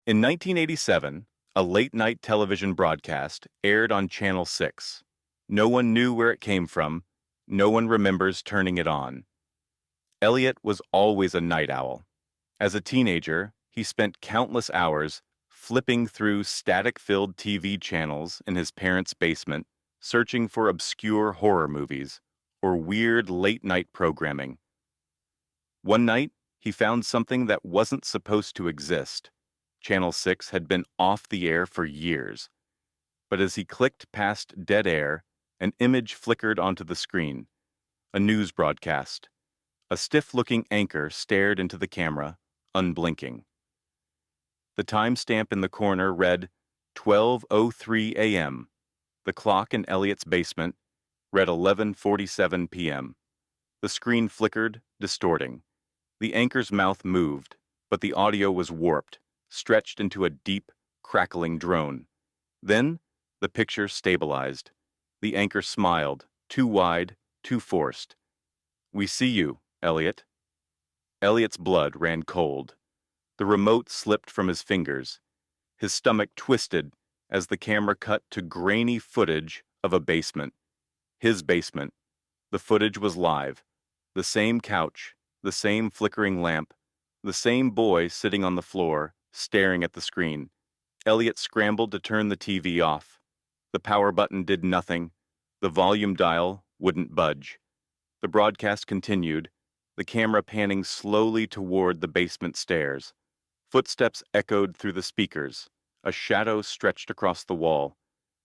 In 1987, a late-night television broadcast aired on Channel 6. No one knew where it came from. No one remembers turning it on. Elliot was always a night owl. As a teenager, he spent countless hours flipping through static-filled TV channels in his parents' basement, searching for obscure horror movies or weird late-night programming. One night, he found something that wasn't supposed to exist. Channel 6 had been off the air for years. But as he clicked past dead air, an image flickered onto the screen. A news broadcast. A stiff-looking anchor stared into the camera, unblinking. The timestamp in the corner read 12:03 a.m. The clock in Elliot's basement read 11:47 p.m. The screen flickered, distorting. The anchor's mouth moved, but the audio was warped, stretched into a deep, crackling drone. Then, the picture stabilized. The anchor smiled, too wide, too forced. "We see you, Elliot." Elliot's blood ran cold. The remote slipped from his fingers. His stomach twisted as the camera cut to grainy footage of a basement. His basement. The footage was live. The same couch, the same flickering lamp, the same boy sitting on the floor, staring at the screen. Elliot scrambled to turn the TV off. The power button did nothing. The volume dial wouldn't budge. The broadcast continued, the camera panning slowly toward the basement stairs. Footsteps echoed through the speakers. A shadow stretched across the wall.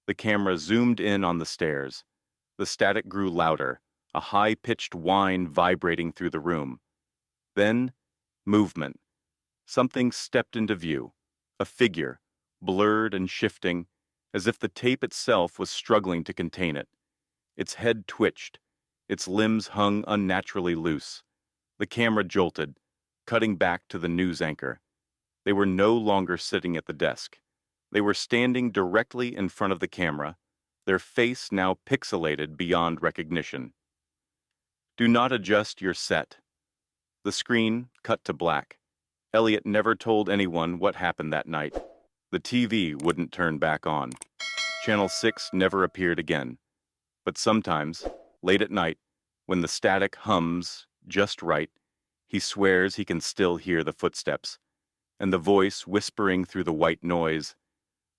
The camera zoomed in on the stairs. The static grew louder, a high-pitched whine vibrating through the room. Then, movement. Something stepped into view. A figure, blurred and shifting, as if the tape itself was struggling to contain it. Its head twitched. Its limbs hung unnaturally loose. The camera jolted, cutting back to the news anchor. They were no longer sitting at the desk. They were standing directly in front of the camera, their face now pixelated beyond recognition. "Do not adjust your set." The screen cut to black. Elliot never told anyone what happened that night. The TV wouldn't turn back on. Channel 6 never appeared again. But sometimes, late at night, when the static hums just right, he swears he can still hear the footsteps, and the voice whispering through the white noise,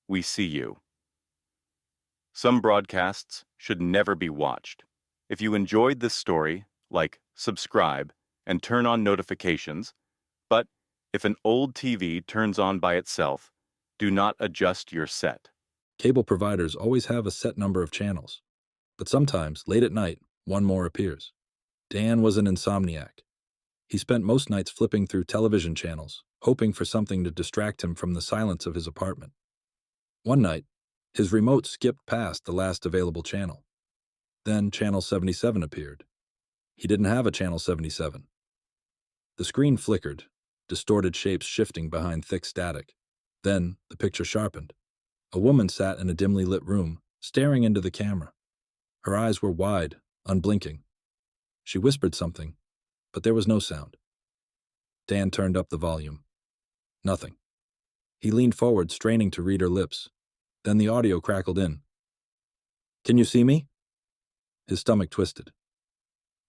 "We see you." Some broadcasts should never be watched. If you enjoyed this story, subscribe, and turn on notifications. But if an old TV turns on by itself, do not adjust your set. Cable providers always have a set number of channels, but sometimes, late at night, one more appears. Dan was an insomniac. He spent most nights flipping through television channels, hoping for something to distract him from the silence of his apartment. One night, his remote skipped past the last available channel. Then Channel 77 appeared. He didn't have a Channel 77. The screen flickered, distorted shapes shifting behind thick static. Then the picture sharpened. A woman sat in a dimly lit room, staring into the camera. Her eyes were wide, unblinking. She whispered something, but there was no sound. Dan turned up the volume. Nothing. He leaned forward, straining to read her lips. Then the audio crackled in. "Can you see me?" His stomach twisted.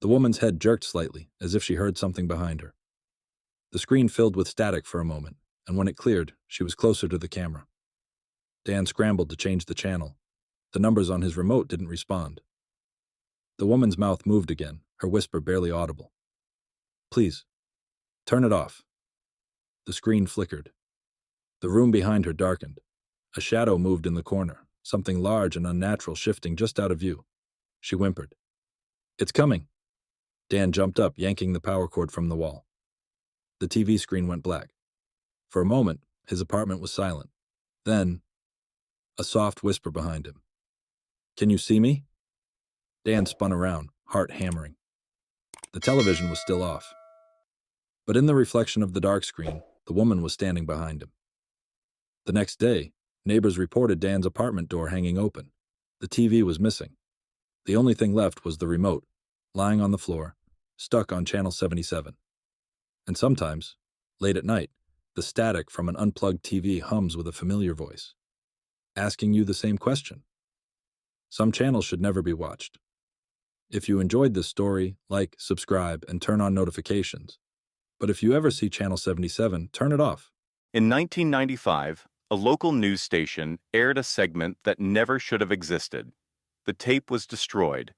The woman's head jerked slightly, as if she heard something behind her. The screen filled with static for a moment, and when it cleared, she was closer to the camera. Dan scrambled to change the channel. The numbers on his remote didn't respond. The woman's mouth moved again, her whisper barely audible. "Please, turn it off." The screen flickered. The room behind her darkened. A shadow moved in the corner, something large and unnatural shifting just out of view. She whimpered. "It's coming." Dan jumped up, yanking the power cord from the wall. The TV screen went black. For a moment, his apartment was silent. Then, a soft whisper behind him. "Can you see me?" Dan spun around, heart hammering. The television was still off. But in the reflection of the dark screen, the woman was standing behind him. The next day, neighbors reported Dan's apartment door hanging open. The TV was missing. The only thing left was the remote, lying on the floor, stuck on Channel 77. And sometimes, late at night, The static from an unplugged TV hums with a familiar voice, asking you the same question. Some channels should never be watched. If you enjoyed this story, like, subscribe, and turn on notifications. But if you ever see Channel 77, turn it off. In 1995, a local news station aired a segment that never should have existed. The tape was destroyed,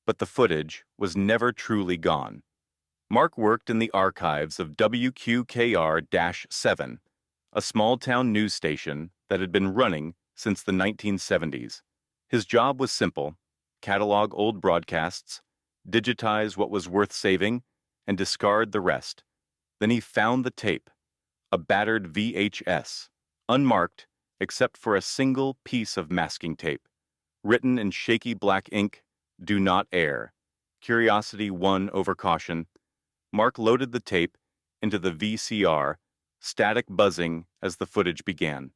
but the footage was never truly gone. Mark worked in the archives of WQKR-7, a small-town news station that had been running since the 1970s. His job was simple: catalog old broadcasts, digitize what was worth saving, and discard the rest. Then he found the tape, a battered VHS, unmarked except for a single piece of masking tape, written in shaky black ink, "Do not air." Curiosity won over caution. Mark loaded the tape into the VCR, static buzzing as the footage began.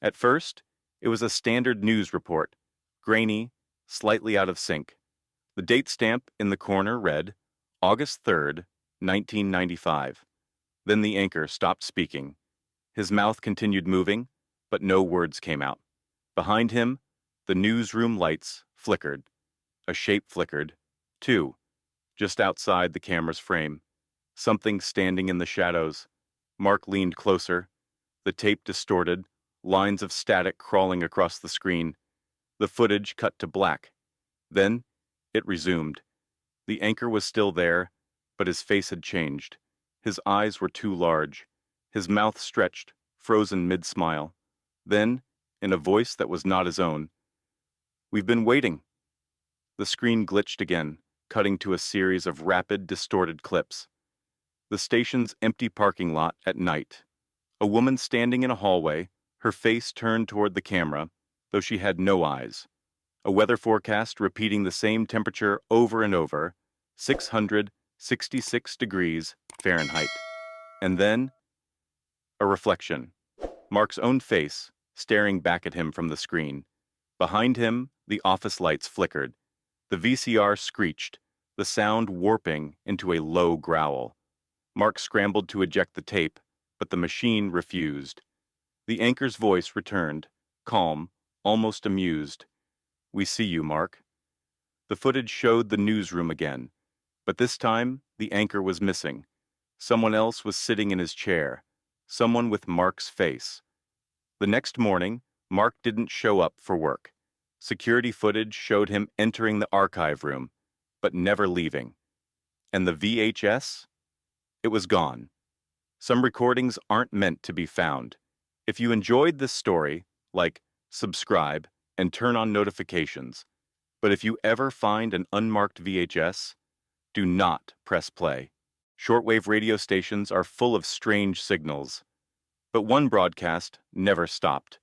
At first, it was a standard news report, grainy, slightly out of sync. The date stamp in the corner read, August 3rd, 1995. Then the anchor stopped speaking. His mouth continued moving, but no words came out. Behind him, the newsroom lights flickered. A shape flickered, too, just outside the camera's frame. Something standing in the shadows. Mark leaned closer. The tape distorted, lines of static crawling across the screen. The footage cut to black. Then, it resumed. The anchor was still there, but his face had changed. His eyes were too large. His mouth stretched, frozen mid-smile. Then, in a voice that was not his own, "We've been waiting." The screen glitched again, cutting to a series of rapid, distorted clips. The station's empty parking lot at night. A woman standing in a hallway, her face turned toward the camera, though she had no eyes. A weather forecast repeating the same temperature over and over, 666 degrees Fahrenheit. And then, a reflection. Mark's own face, staring back at him from the screen. Behind him, the office lights flickered. The VCR screeched, the sound warping into a low growl. Mark scrambled to eject the tape, but the machine refused. The anchor's voice returned, calm, almost amused. "We see you, Mark." The footage showed the newsroom again, but this time the anchor was missing. Someone else was sitting in his chair, someone with Mark's face. The next morning, Mark didn't show up for work. Security footage showed him entering the archive room, but never leaving. And the VHS? It was gone. Some recordings aren't meant to be found. If you enjoyed this story, like, subscribe, and turn on notifications. But if you ever find an unmarked VHS, do not press play. Shortwave radio stations are full of strange signals. But one broadcast never stopped.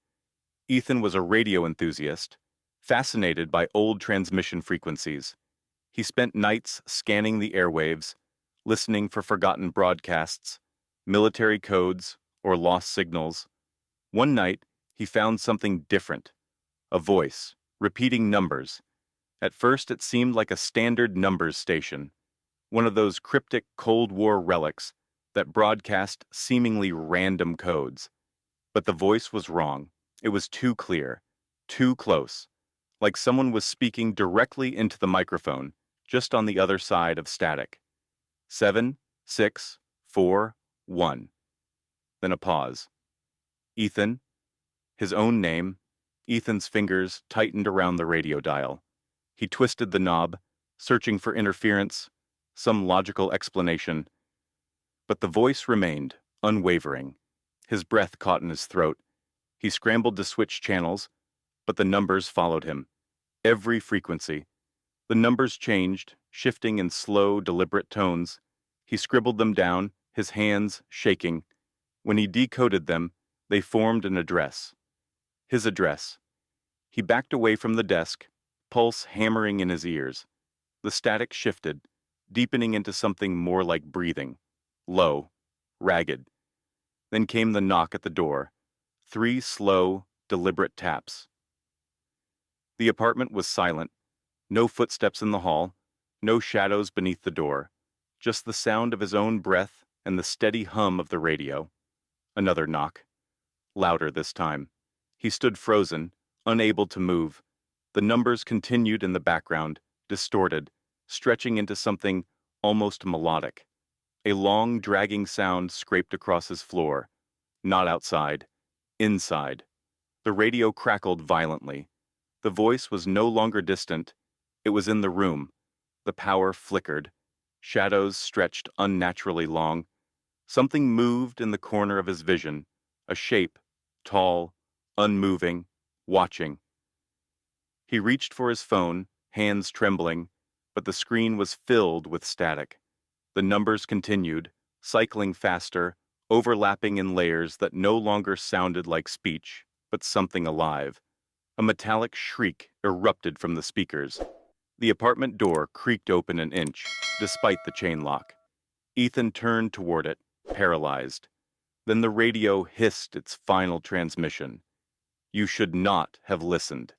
Ethan was a radio enthusiast, fascinated by old transmission frequencies. He spent nights scanning the airwaves, listening for forgotten broadcasts, military codes, or lost signals. One night, he found something different. A voice, repeating numbers. At first, it seemed like a standard numbers station, one of those cryptic Cold War relics that broadcast seemingly random codes. But the voice was wrong. It was too clear, too close, like someone was speaking directly into the microphone, just on the other side of static. 7, 6, 4, 1. Then a pause. Ethan. His own name. Ethan's fingers tightened around the radio dial. He twisted the knob, searching for interference, some logical explanation. But the voice remained, unwavering. His breath caught in his throat. He scrambled to switch channels, but the numbers followed him. Every frequency. The numbers changed, shifting in slow, deliberate tones. He scribbled them down, his hands shaking. When he decoded them, they formed an address. His address. He backed away from the desk, pulse hammering in his ears. The static shifted, deepening into something more like breathing. Low, ragged. Then came the knock at the door. 3 slow, deliberate taps. The apartment was silent. No footsteps in the hall, no shadows beneath the door, just the sound of his own breath and the steady hum of the radio. Another knock. Louder this time. He stood frozen, unable to move. The numbers continued in the background, distorted, stretching into something almost melodic. A long, dragging sound scraped across his floor. Not outside. Inside. The radio crackled violently. The voice was no longer distant. It was in the room. The power flickered. Shadows stretched unnaturally long. Something moved in the corner of his vision. A shape, tall, unmoving, watching. He reached for his phone, hands trembling, but the screen was filled with static. The numbers continued, cycling faster, overlapping in layers that no longer sounded like speech, but something alive. A metallic shriek erupted from the speakers. The apartment door creaked open an inch, despite the chain lock. Ethan turned toward it, paralyzed. Then the radio hissed its final transmission. You should not have listened.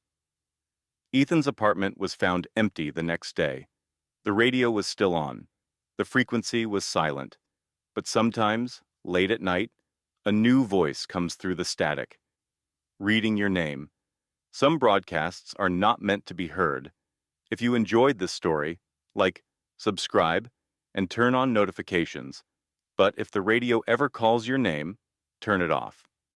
Ethan's apartment was found empty the next day. The radio was still on. The frequency was silent. But sometimes, late at night, a new voice comes through the static, reading your name. Some broadcasts are not meant to be heard. If you enjoyed this story, subscribe, and turn on notifications. But if the radio ever calls your name, turn it off.